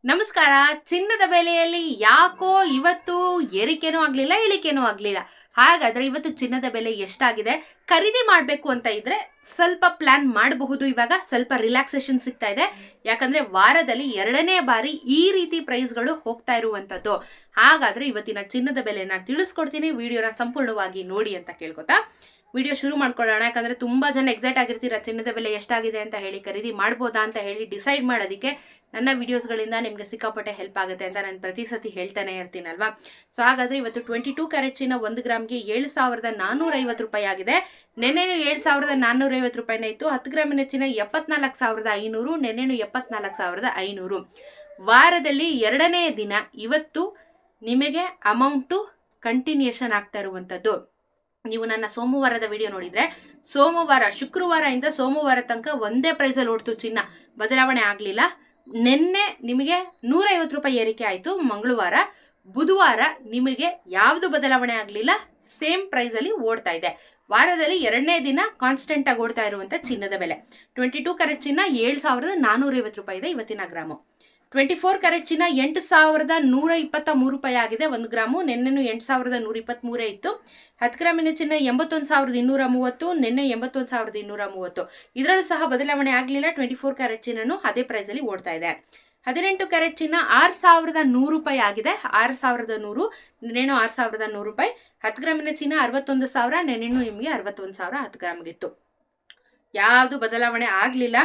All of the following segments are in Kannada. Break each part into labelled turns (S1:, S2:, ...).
S1: ನಮಸ್ಕಾರ. ಚಿನ್ನದ ಬೆಲೆಯಲ್ಲಿ ಯಾಕೋ ಇವತ್ತು ಏರಿಕೆನೂ ಆಗ್ಲಿಲ್ಲ, ಇಳಿಕೆನೂ ಆಗ್ಲಿಲ್ಲ. ಹಾಗಾದ್ರೆ ಇವತ್ತು ಚಿನ್ನದ ಬೆಲೆ ಎಷ್ಟಾಗಿದೆ? ಖರೀದಿ ಮಾಡಬೇಕು ಅಂತ ಇದ್ರೆ ಸ್ವಲ್ಪ ಪ್ಲಾನ್ ಮಾಡಬಹುದು. ಇವಾಗ ಸ್ವಲ್ಪ ರಿಲ್ಯಾಕ್ಸೇಷನ್ ಸಿಗ್ತಾ ಇದೆ. ಯಾಕಂದ್ರೆ ವಾರದಲ್ಲಿ 2ನೇ ಬಾರಿ ಈ ರೀತಿ ಪ್ರೈಸ್ಗಳು ಹೋಗ್ತಾ ಇರುವಂತದ್ದು. ಹಾಗಾದ್ರೆ ಇವತ್ತಿನ ಚಿನ್ನದ ಬೆಲೆನ ತಿಳಿಸ್ಕೊಡ್ತೀನಿ. ವಿಡಿಯೋನ ಸಂಪೂರ್ಣವಾಗಿ ನೋಡಿ ಅಂತ ಕೇಳ್ಕೊತಾ ವಿಡಿಯೋ ಶುರು ಮಾಡ್ಕೊಳ್ಳೋಣ. ಯಾಕಂದ್ರೆ ತುಂಬಾ ಜನ ಎಕ್ಸೈಟ್ ಆಗಿರ್ತೀರಾ ಚಿನ್ನದ ಬೆಲೆ ಎಷ್ಟಾಗಿದೆ ಅಂತ ಹೇಳಿ, ಖರೀದಿ ಮಾಡ್ಬೋದಾ ಅಂತ ಹೇಳಿ ಡಿಸೈಡ್ ಮಾಡೋದಕ್ಕೆ ನನ್ನ ವಿಡಿಯೋಸ್ಗಳಿಂದ ನಿಮಗೆ ಸಿಕ್ಕಾಪಟ್ಟೆ ಹೆಲ್ಪ್ ಆಗುತ್ತೆ ಅಂತ ನಾನು ಪ್ರತಿ ಸತಿ ಹೇಳ್ತಾನೆ ಇರ್ತೀನಲ್ವಾ. ಸೊ ಹಾಗಾದ್ರೆ ಇವತ್ತು 22 ಕ್ಯಾರೆಟ್ ಚಿನ್ನ 1 ಗ್ರಾಮ್ಗೆ 7,450 ರೂಪಾಯಿ ಆಗಿದೆ. ನೆನ್ನೆನು 7,450 ರೂಪಾಯಿನ ಇತ್ತು. 10 ಗ್ರಾಮಿನ ಚಿನ್ನ 74,500, ನೆನ್ನೆನು 74,500. ವಾರದಲ್ಲಿ 2ನೇ ದಿನ ಇವತ್ತು ನಿಮಗೆ ಅಮೌಂಟು ಕಂಟಿನ್ಯೂಷನ್ ಆಗ್ತಾ ಇರುವಂಥದ್ದು. ನೀವು ನನ್ನ ಸೋಮವಾರದ ವಿಡಿಯೋ ನೋಡಿದ್ರೆ ಶುಕ್ರವಾರ ಇಂದ ಸೋಮವಾರ ತನಕ ಒಂದೇ ಪ್ರೈಸಲ್ಲಿ ಓಡ್ತು ಚಿನ್ನ, ಬದಲಾವಣೆ ಆಗಲಿಲ್ಲ. ನಿನ್ನೆ ನಿಮಗೆ 150 ರೂಪಾಯಿ ಏರಿಕೆ ಆಯಿತು. ಮಂಗಳವಾರ, ಬುಧವಾರ ನಿಮಗೆ ಯಾವುದು ಬದಲಾವಣೆ ಆಗಲಿಲ್ಲ, ಸೇಮ್ ಪ್ರೈಸಲ್ಲಿ ಓಡ್ತಾ ಇದೆ. ವಾರದಲ್ಲಿ 2ನೇ ದಿನ ಕಾನ್ಸ್ಟೆಂಟ್ ಆಗಿ ಓಡ್ತಾ ಇರುವಂಥ ಚಿನ್ನದ ಬೆಲೆ 22 ಕ್ಯಾರೆಟ್ ಚಿನ್ನ 7,450 ರೂಪಾಯಿ ಇದೆ ಇವತ್ತಿನ ಗ್ರಾಮು. 24 ಕ್ಯಾರೆಟ್ ಚಿನ್ನ 8,123 ರೂಪಾಯಿ ಆಗಿದೆ 1 ಗ್ರಾಮು. ನೆನ್ನೆನು 8,123 ಇತ್ತು. 10 ಗ್ರಾಮಿನ ಚಿನ್ನ 81,230, ನಿನ್ನೆ 81,230. ಇದರಲ್ಲೂ ಸಹ ಬದಲಾವಣೆ ಆಗಲಿಲ್ಲ. 24 ಕ್ಯಾರೆಟ್ ಚಿನ್ನನು ಅದೇ ಪ್ರೈಸಲ್ಲಿ ಓಡ್ತಾ ಇದೆ. 18 ಕ್ಯಾರೆಟ್ ಚಿನ್ನ 6,100 ರೂಪಾಯಿ ಆಗಿದೆ. 6,100, ನೆನ್ನೆನು 6,100 ರೂಪಾಯಿ. 10 ಗ್ರಾಮಿನ ಚಿನ್ನ 61,000, ನೆನ್ನೆನು ನಿಮಗೆ 61,000 10 ಗ್ರಾಮ್ಗಿತ್ತು. ಯಾವುದು ಬದಲಾವಣೆ ಆಗಲಿಲ್ಲ.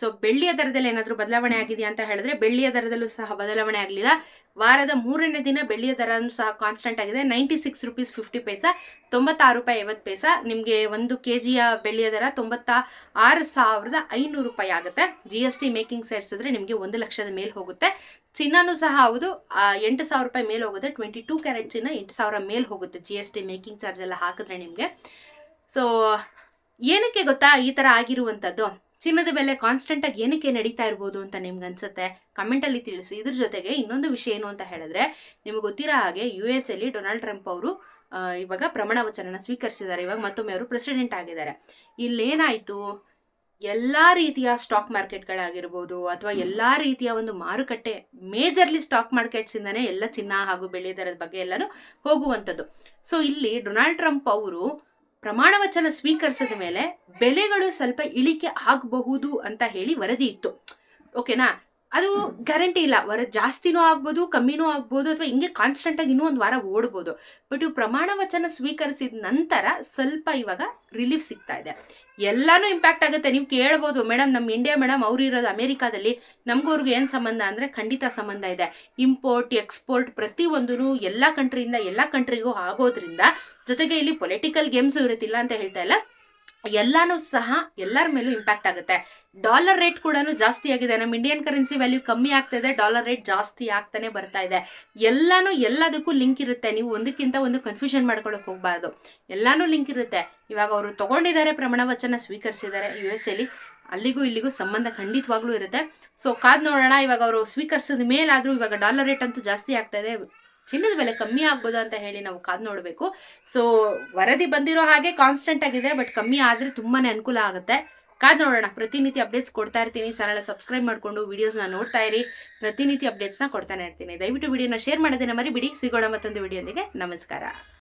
S1: ಸೊ ಬೆಳ್ಳಿಯ ದರದಲ್ಲಿ ಏನಾದರೂ ಬದಲಾವಣೆ ಆಗಿದೆಯಾ ಅಂತ ಹೇಳಿದ್ರೆ ಬೆಳ್ಳಿಯ ದರದಲ್ಲೂ ಸಹ ಬದಲಾವಣೆ ಆಗಲಿಲ್ಲ. ವಾರದ 3ನೇ ದಿನ ಬೆಳ್ಳಿಯ ದರನೂ ಸಹ ಕಾನ್ಸ್ಟೆಂಟ್ ಆಗಿದೆ. 96 ರೂಪೀಸ್ 50 ಪೈಸಾ, 96 ರೂಪಾಯಿ 50 ಪೈಸಾ. ನಿಮಗೆ 1 kg ಬೆಳ್ಳಿಯ ದರ 96,500 ರೂಪಾಯಿ ಆಗುತ್ತೆ. GST ಮೇಕಿಂಗ್ ಸೇರಿಸಿದ್ರೆ ನಿಮಗೆ 1 ಲಕ್ಷದ ಮೇಲೆ ಹೋಗುತ್ತೆ. ಚಿನ್ನನೂ ಸಹ ಹೌದು, 8,000 ರೂಪಾಯಿ ಮೇಲೆ ಹೋಗುತ್ತೆ. 22 ಕ್ಯಾರೆಟ್ ಚಿನ್ನ 8,000 ಮೇಲೆ ಹೋಗುತ್ತೆ GST ಮೇಕಿಂಗ್ ಚಾರ್ಜ್ ಎಲ್ಲ ಹಾಕಿದ್ರೆ ನಿಮಗೆ. ಸೊ ಏನಕ್ಕೆ ಗೊತ್ತಾ ಈ ಥರ ಆಗಿರುವಂಥದ್ದು? ಚಿನ್ನದ ಬೆಲೆ ಕಾನ್ಸ್ಟೆಂಟ್ ಆಗಿ ಏನಕ್ಕೆ ನಡೀತಾ ಇರ್ಬೋದು ಅಂತ ನಿಮ್ಗೆ ಅನ್ಸುತ್ತೆ? ಕಮೆಂಟಲ್ಲಿ ತಿಳಿಸಿ. ಇದ್ರ ಜೊತೆಗೆ ಇನ್ನೊಂದು ವಿಷಯ ಏನು ಅಂತ ಹೇಳಿದ್ರೆ, ನಿಮಗೆ ಗೊತ್ತಿರೋ ಹಾಗೆ US ಅಲ್ಲಿ ಡೊನಾಲ್ಡ್ ಟ್ರಂಪ್ ಅವರು ಇವಾಗ ಪ್ರಮಾಣ ವಚನನ ಸ್ವೀಕರಿಸಿದ್ದಾರೆ. ಇವಾಗ ಮತ್ತೊಮ್ಮೆ ಅವರು ಪ್ರೆಸಿಡೆಂಟ್ ಆಗಿದ್ದಾರೆ. ಇಲ್ಲೇನಾಯಿತು, ಎಲ್ಲ ರೀತಿಯ ಸ್ಟಾಕ್ ಮಾರ್ಕೆಟ್ಗಳಾಗಿರ್ಬೋದು ಅಥವಾ ಎಲ್ಲ ರೀತಿಯ ಒಂದು ಮಾರುಕಟ್ಟೆ, ಮೇಜರ್ಲಿ ಸ್ಟಾಕ್ ಮಾರ್ಕೆಟ್ಸಿಂದನೇ ಎಲ್ಲ ಚಿನ್ನ ಹಾಗೂ ಬೆಳ್ಳಿ ದರದ ಬಗ್ಗೆ ಎಲ್ಲನೂ ಹೋಗುವಂಥದ್ದು. ಸೊ ಇಲ್ಲಿ ಡೊನಾಲ್ಡ್ ಟ್ರಂಪ್ ಅವರು ಪ್ರಮಾಣ ವಚನ ಸ್ವೀಕರಿಸಿದ ಮೇಲೆ ಬೆಲೆಗಳು ಸ್ವಲ್ಪ ಇಳಿಕೆ ಆಗಬಹುದು ಅಂತ ಹೇಳಿ ವರದಿ ಇತ್ತು. ಓಕೆನಾ? ಅದು ಗ್ಯಾರಂಟಿ ಇಲ್ಲ, ಜಾಸ್ತಿನೂ ಆಗ್ಬೋದು, ಕಮ್ಮಿನೂ ಆಗ್ಬೋದು, ಅಥವಾ ಹಿಂಗೆ ಕಾನ್ಸ್ಟೆಂಟ್ ಆಗಿ ಇನ್ನೂ ಒಂದು ವಾರ ಓಡ್ಬೋದು. ಬಟ್ ಇವು ಪ್ರಮಾಣ ವಚನ ಸ್ವೀಕರಿಸಿದ ನಂತರ ಸ್ವಲ್ಪ ಇವಾಗ ರಿಲೀಫ್ ಸಿಗ್ತಾ ಇದೆ. ಎಲ್ಲಾನು ಇಂಪ್ಯಾಕ್ಟ್ ಆಗುತ್ತೆ. ನೀವು ಕೇಳ್ಬೋದು, ಮೇಡಮ್ ನಮ್ಮ ಇಂಡಿಯಾ ಮೇಡಮ್ ಅವ್ರು ಇರೋದು ಅಮೆರಿಕಾದಲ್ಲಿ, ನಮಗವ್ರಿಗೆ ಏನು ಸಂಬಂಧ ಅಂದರೆ ಖಂಡಿತ ಸಂಬಂಧ ಇದೆ. ಇಂಪೋರ್ಟ್ ಎಕ್ಸ್ಪೋರ್ಟ್ ಪ್ರತಿಯೊಂದೂ ಎಲ್ಲ ಕಂಟ್ರಿಯಿಂದ ಎಲ್ಲ ಕಂಟ್ರಿಗೂ ಆಗೋದ್ರಿಂದ, ಜೊತೆಗೆ ಇಲ್ಲಿ ಪೊಲಿಟಿಕಲ್ ಗೇಮ್ಸು ಇರುತ್ತಿಲ್ಲ ಅಂತ ಹೇಳ್ತಾ ಇಲ್ಲ, ಎಲ್ಲಾನು ಸಹ ಎಲ್ಲರ ಮೇಲೂ ಇಂಪ್ಯಾಕ್ಟ್ ಆಗುತ್ತೆ. ಡಾಲರ್ ರೇಟ್ ಕೂಡ ಜಾಸ್ತಿ ಆಗಿದೆ. ನಮ್ಮ ಇಂಡಿಯನ್ ಕರೆನ್ಸಿ ವ್ಯಾಲ್ಯೂ ಕಮ್ಮಿ ಆಗ್ತಾ ಇದೆ, ಡಾಲರ್ ರೇಟ್ ಜಾಸ್ತಿ ಆಗ್ತಾನೆ ಬರ್ತಾ ಇದೆ. ಎಲ್ಲದಕ್ಕೂ ಲಿಂಕ್ ಇರುತ್ತೆ. ನೀವು ಒಂದಕ್ಕಿಂತ ಒಂದು ಕನ್ಫ್ಯೂಷನ್ ಮಾಡ್ಕೊಳಕ್ ಹೋಗ್ಬಾರ್ದು. ಎಲ್ಲಾನು ಲಿಂಕ್ ಇರುತ್ತೆ. ಇವಾಗ ಅವರು ತಗೊಂಡಿದ್ದಾರೆ, ಪ್ರಮಾಣ ವಚನ ಸ್ವೀಕರಿಸಿದ್ದಾರೆ US ಅಲ್ಲಿ, ಅಲ್ಲಿಗೂ ಇಲ್ಲಿಗೂ ಸಂಬಂಧ ಖಂಡಿತವಾಗ್ಲೂ ಇರುತ್ತೆ. ಸೊ ಕಾದ್ ನೋಡೋಣ. ಇವಾಗ ಅವರು ಸ್ವೀಕರಿಸಿದ ಮೇಲಾದ್ರೂ ಇವಾಗ ಡಾಲರ್ ರೇಟ್ ಅಂತೂ ಜಾಸ್ತಿ ಆಗ್ತಾ ಇದೆ, ಚಿನ್ನದ ಬೆಲೆ ಕಮ್ಮಿ ಆಗ್ಬೋದು ಅಂತ ಹೇಳಿ ನಾವು ಕಾದ್ ನೋಡಬೇಕು. ಸೊ ವರದಿ ಬಂದಿರೋ ಹಾಗೆ ಕಾನ್ಸ್ಟೆಂಟ್ ಆಗಿದೆ, ಬಟ್ ಕಮ್ಮಿ ಆದರೆ ತುಂಬಾನೇ ಅನುಕೂಲ ಆಗುತ್ತೆ. ಕಾದ್ ನೋಡೋಣ. ಪ್ರತಿನಿತ್ಯ ಅಪ್ಡೇಟ್ಸ್ ಕೊಡ್ತಾ ಇರ್ತೀನಿ. ಚಾನಲ್ ಸಬ್ಸ್ಕ್ರೈಬ್ ಮಾಡಿಕೊಂಡು ವಿಡಿಯೋಸ್ನ ನೋಡ್ತಾ ಇರಿ. ಪ್ರತಿನಿತ್ಯ ಅಪ್ಡೇಟ್ಸ್ನ ಕೊಡ್ತಾನೆ ಇರ್ತೀನಿ. ದಯವಿಟ್ಟು ವಿಡಿಯೋನ ಶೇರ್ ಮಾಡೋದನ್ನ ಮರಿಬಿಡಿ. ಸಿಗೋಣ ಮತ್ತೊಂದು ವಿಡಿಯೋದೊಂದಿಗೆ. ನಮಸ್ಕಾರ.